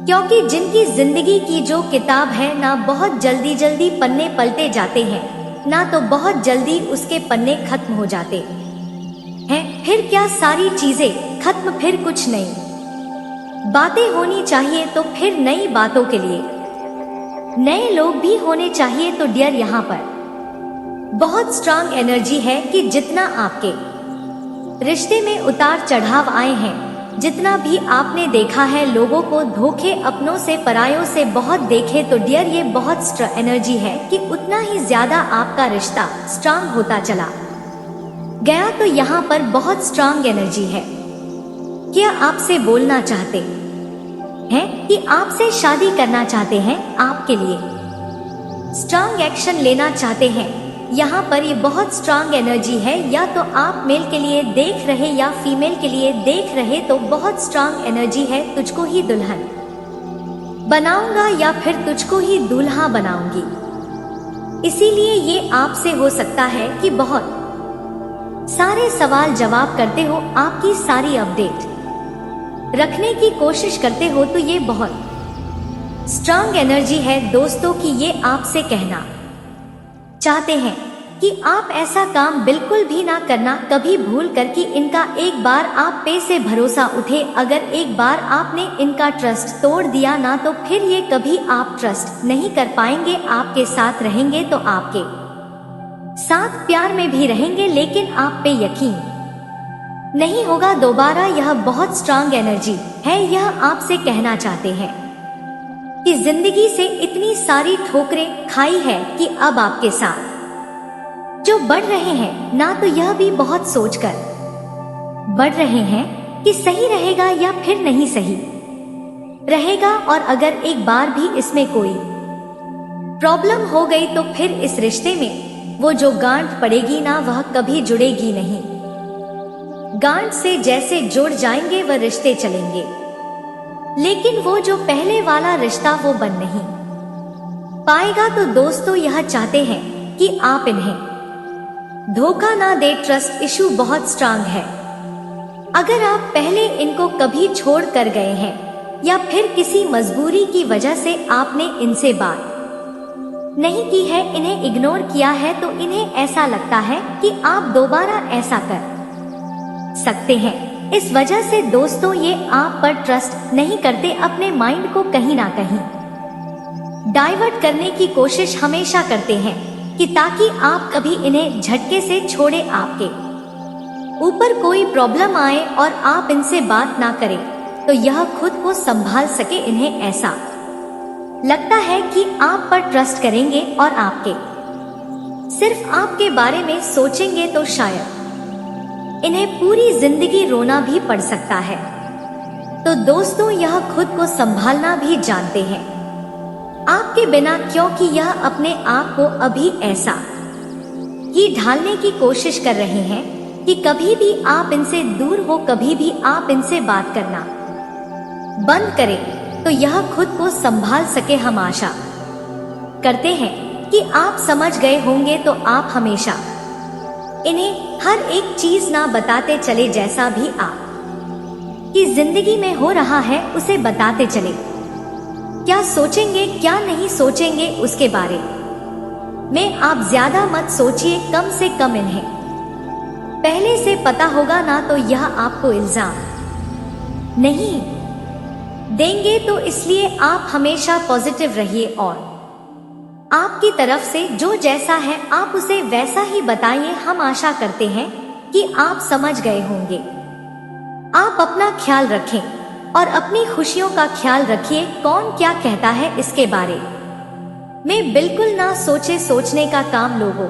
क्योंकि जिनकी जिंदगी की जो किताब है ना बहुत जल्दी जल्दी पन्ने पलटे जाते हैं, ना तो बहुत जल्दी उसके पन्ने खत्म हो जाते हैं। फिर क्या सारी चीजें खत्म, फिर कुछ नई बातें होनी चाहिए। तो फिर नई बातों के लिए नए लोग भी होने चाहिए। तो डियर यहाँ पर बहुत स्ट्रांग एनर्जी है कि जितना आपके रिश्ते में उतार चढ़ाव आए हैं, जितना भी आपने देखा है लोगों को धोखे, अपनों से परायों से बहुत देखे, तो डियर ये बहुत स्ट्रांग एनर्जी है कि उतना ही ज्यादा आपका रिश्ता स्ट्रांग होता चला गया। तो यहाँ पर बहुत स्ट्रांग एनर्जी है। क्या आपसे बोलना चाहते हैं कि आपसे शादी करना चाहते हैं, आपके लिए स्ट्रांग एक्शन लेना चाहते हैं। यहाँ पर ये बहुत स्ट्रांग एनर्जी है। या तो आप मेल के लिए देख रहे या फीमेल के लिए देख रहे, तो बहुत स्ट्रांग एनर्जी है। तुझको ही दुल्हन बनाऊंगा या फिर तुझको ही दूल्हा बनाऊंगी। इसीलिए ये आपसे हो सकता है कि बहुत सारे सवाल जवाब करते हो, आपकी सारी अपडेट रखने की कोशिश करते हो, तो ये बहुत स्ट्रांग एनर्जी है दोस्तों कि ये आपसे कहना चाहते हैं कि आप ऐसा काम बिल्कुल भी ना करना कभी भूल कर कि इनका एक बार आप पे से भरोसा उठे। अगर एक बार आपने इनका ट्रस्ट तोड़ दिया ना, तो फिर ये कभी आप ट्रस्ट नहीं कर पाएंगे। आपके साथ रहेंगे तो आपके साथ प्यार में भी रहेंगे, लेकिन आप पे यकीन नहीं होगा दोबारा। यह बहुत स्ट्रांग एनर्जी है। यह आपसे कहना चाहते हैं कि जिंदगी से इतनी सारी ठोकरें खाई है कि अब आपके साथ जो बढ़ रहे हैं ना, तो यह भी बहुत सोचकर बढ़ रहे हैं कि सही रहेगा या फिर नहीं सही रहेगा। और अगर एक बार भी इसमें कोई प्रॉब्लम हो गई तो फिर इस रिश्ते में वो जो गांठ पड़ेगी ना, वह कभी जुड़ेगी नहीं। गांठ से जैसे जुड़ जाएंगे वह रिश्ते चलेंगे, लेकिन वो जो पहले वाला रिश्ता वो बन नहीं पाएगा। तो दोस्तों यह चाहते हैं कि आप इन्हें धोखा ना दे। ट्रस्ट इशू बहुत स्ट्रांग है। अगर आप पहले इनको कभी छोड़ कर गए हैं या फिर किसी मजबूरी की वजह से आपने इनसे बात नहीं की है, इन्हें इग्नोर किया है, तो इन्हें ऐसा लगता है कि आप दोबारा ऐसा कर सकते हैं। इस वजह से दोस्तों ये आप पर ट्रस्ट नहीं करते, अपने माइंड को कहीं ना कहीं डाइवर्ट करने की कोशिश हमेशा करते हैं कि ताकि आप कभी इन्हें झटके से छोड़े, आपके ऊपर कोई प्रॉब्लम आए और आप इनसे बात ना करें, तो यह खुद को संभाल सके। इन्हें ऐसा लगता है कि आप पर ट्रस्ट करेंगे और आपके सिर्फ आपके बारे में सोचेंगे, तो शायद इन्हें पूरी जिंदगी रोना भी पड़ सकता है। तो दोस्तों यह खुद को संभालना भी जानते हैं आपके बिना, क्योंकि यह अपने आप को अभी ऐसा ही ढालने की कोशिश कर रहे हैं कि कभी भी आप इनसे दूर हो, कभी भी आप इनसे बात करना बंद करें, तो यह खुद को संभाल सके। हम आशा करते हैं कि आप समझ गए होंगे। तो आप हमेशा इन्हें हर एक चीज ना बताते चले, जैसा भी आप की जिंदगी में हो रहा है उसे बताते चले। क्या सोचेंगे क्या नहीं सोचेंगे उसके बारे में आप ज्यादा मत सोचिए। कम से कम इन्हें पहले से पता होगा ना, तो यह आपको इल्जाम नहीं देंगे। तो इसलिए आप हमेशा पॉजिटिव रहिए और आपकी तरफ से जो जैसा है आप उसे वैसा ही बताइए। हम आशा करते हैं कि आप समझ गए होंगे। आप अपना ख्याल रखें और अपनी खुशियों का ख्याल रखिए। कौन क्या कहता है इसके बारे में बिल्कुल ना सोचे। सोचने का काम लोगों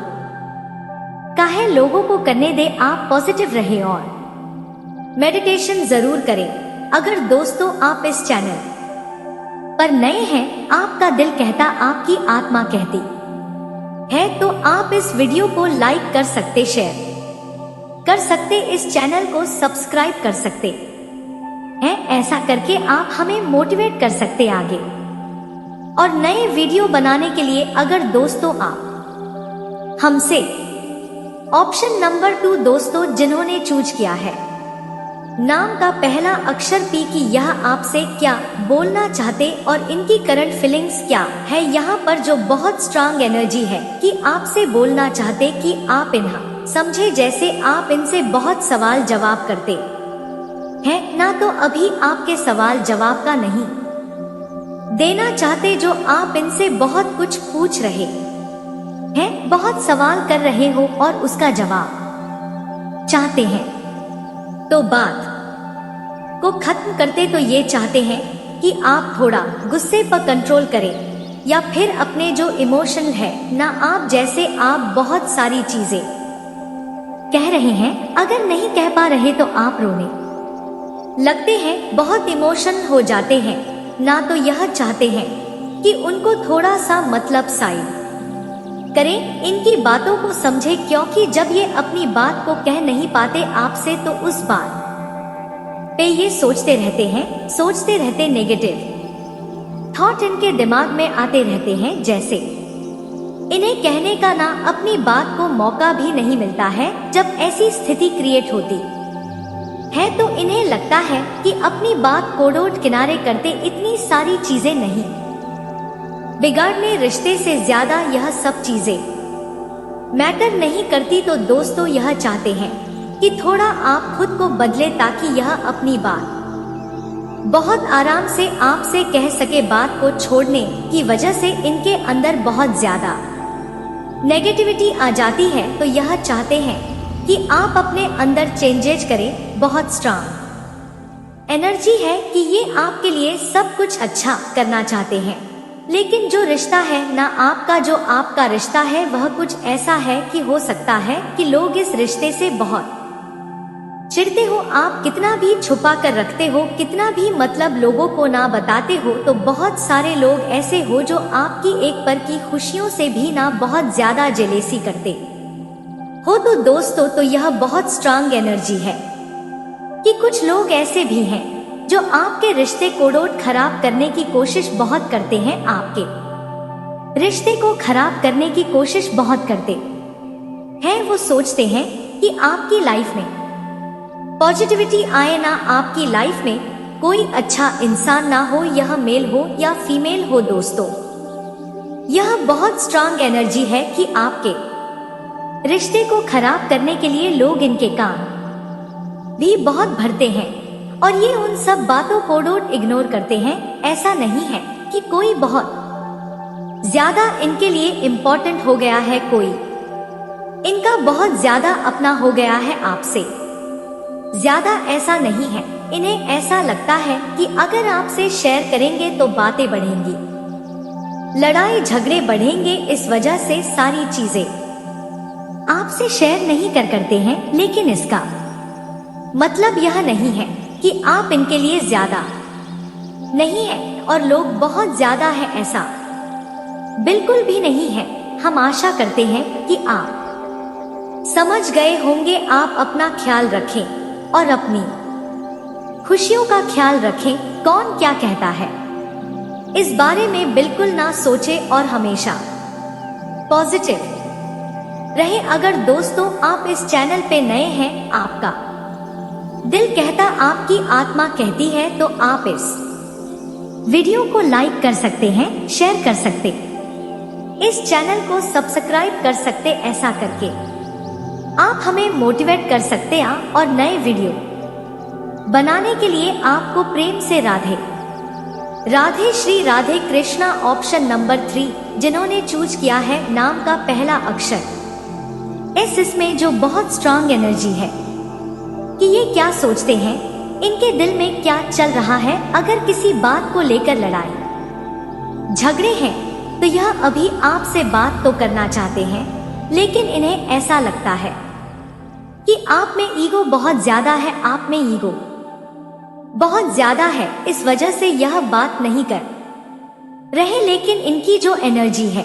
का है, लोगों को करने दे। आप पॉजिटिव रहे और मेडिटेशन जरूर करें। अगर दोस्तों आप इस चैनल पर नए हैं, आपका दिल कहता, आपकी आत्मा कहती है, तो आप इस वीडियो को लाइक कर सकते, शेयर कर सकते, इस चैनल को सब्सक्राइब कर सकते हैं। ऐसा करके आप हमें मोटिवेट कर सकते आगे और नए वीडियो बनाने के लिए। अगर दोस्तों आप हमसे ऑप्शन नंबर 2 दोस्तों जिन्होंने चूज किया है, नाम का पहला अक्षर पी की, यह आपसे क्या बोलना चाहते और इनकी करंट फीलिंग्स क्या है, यहाँ पर जो बहुत स्ट्रांग एनर्जी है कि आपसे बोलना चाहते कि आप इन्हें समझे। जैसे आप इनसे बहुत सवाल जवाब करते हैं ना, तो अभी आपके सवाल जवाब का नहीं देना चाहते। जो आप इनसे बहुत कुछ पूछ रहे हैं, बहुत सवाल कर रहे हो और उसका जवाब चाहते हैं, तो बात को खत्म करते। तो ये चाहते हैं कि आप थोड़ा गुस्से पर कंट्रोल करें या फिर अपने जो इमोशन है ना, आप जैसे आप बहुत सारी चीजें कह रहे हैं, अगर नहीं कह पा रहे तो आप रोने लगते हैं, बहुत इमोशन हो जाते हैं ना। तो यह चाहते हैं कि उनको थोड़ा सा मतलब साइड करें, इनकी बातों को समझे, क्योंकि जब ये अपनी बात को कह नहीं पाते आपसे, तो उस बात पे ये सोचते रहते हैं, सोचते रहते नेगेटिव थॉट इनके दिमाग में आते रहते हैं, जैसे इन्हें कहने का ना अपनी बात को मौका भी नहीं मिलता है। जब ऐसी स्थिति क्रिएट होती है तो इन्हें लगता है कि अपनी बात कोड़ोट किनारे करते इतनी सारी चीजें नहीं बिगाड़ने, रिश्ते से ज्यादा यह सब चीजें मैटर नहीं करती। तो दोस्तों यह चाहते हैं कि थोड़ा आप खुद को बदले ताकि यह अपनी बात बहुत आराम से आपसे कह सके। बात को छोड़ने की वजह से इनके अंदर बहुत ज्यादा नेगेटिविटी आ जाती है, तो यह चाहते हैं कि आप अपने अंदर चेंजेज करें। बहुत स्ट्रांग एनर्जी है कि ये आपके लिए सब कुछ अच्छा करना चाहते हैं, लेकिन जो रिश्ता है ना आपका, जो आपका रिश्ता है वह कुछ ऐसा है कि हो सकता है कि लोग इस रिश्ते से बहुत चिढ़ते हो। आप कितना भी छुपा कर रखते हो, कितना भी मतलब लोगों को ना बताते हो, तो बहुत सारे लोग ऐसे हो जो आपकी एक पल की खुशियों से भी ना बहुत ज्यादा जेलेसी करते हो। तो दोस्तों तो यह बहुत स्ट्रांग एनर्जी है कि कुछ लोग ऐसे भी हैं जो आपके रिश्ते कोड़ोट खराब करने की कोशिश बहुत करते हैं, आपके रिश्ते को खराब करने की कोशिश बहुत करते हैं। वो सोचते हैं कि आपकी लाइफ में पॉजिटिविटी आए ना, आपकी लाइफ में कोई अच्छा इंसान ना हो, यह मेल हो या फीमेल हो। दोस्तों यह बहुत स्ट्रांग एनर्जी है कि आपके रिश्ते को खराब करने के लिए लोग इनके काम भी बहुत भरते हैं और ये उन सब बातों को डोट इग्नोर करते हैं। ऐसा नहीं है कि कोई बहुत ज्यादा इनके लिए इम्पोर्टेंट हो गया है, कोई इनका बहुत ज्यादा अपना हो गया है आपसे ज्यादा, ऐसा नहीं है। इन्हें ऐसा लगता है कि अगर आपसे शेयर करेंगे तो बातें बढ़ेंगी, लड़ाई झगड़े बढ़ेंगे। इस वजह से सारी चीजें आपसे शेयर नहीं करते हैं, लेकिन इसका मतलब यह नहीं है कि आप इनके लिए ज्यादा नहीं है और लोग बहुत ज्यादा है, ऐसा बिल्कुल भी नहीं है। हम आशा करते हैं कि आप समझ गए होंगे। आप अपना ख्याल रखें और अपनी खुशियों का ख्याल रखें। कौन क्या कहता है इस बारे में बिल्कुल ना सोचें और हमेशा पॉजिटिव रहे। अगर दोस्तों आप इस चैनल पे नए हैं, आपका दिल कहता, आपकी आत्मा कहती है, तो आप इस वीडियो को लाइक कर सकते हैं, शेयर कर सकते, इस चैनल को सब्सक्राइब कर सकते। ऐसा करके आप हमें मोटिवेट कर सकते हैं और नए वीडियो बनाने के लिए आपको प्रेम से राधे राधे श्री राधे कृष्णा। ऑप्शन नंबर 3 जिन्होंने चूज किया है, नाम का पहला अक्षर एस, इसमें जो बहुत स्ट्रांग एनर्जी है कि ये क्या सोचते हैं, इनके दिल में क्या चल रहा है। अगर किसी बात को लेकर लड़ाई झगड़े हैं तो यह अभी आपसे बात तो करना चाहते हैं, लेकिन इन्हें ऐसा लगता है कि आप में ईगो बहुत ज्यादा है, आप में ईगो बहुत ज्यादा है। इस वजह से यह बात नहीं कर रहे, लेकिन इनकी जो एनर्जी है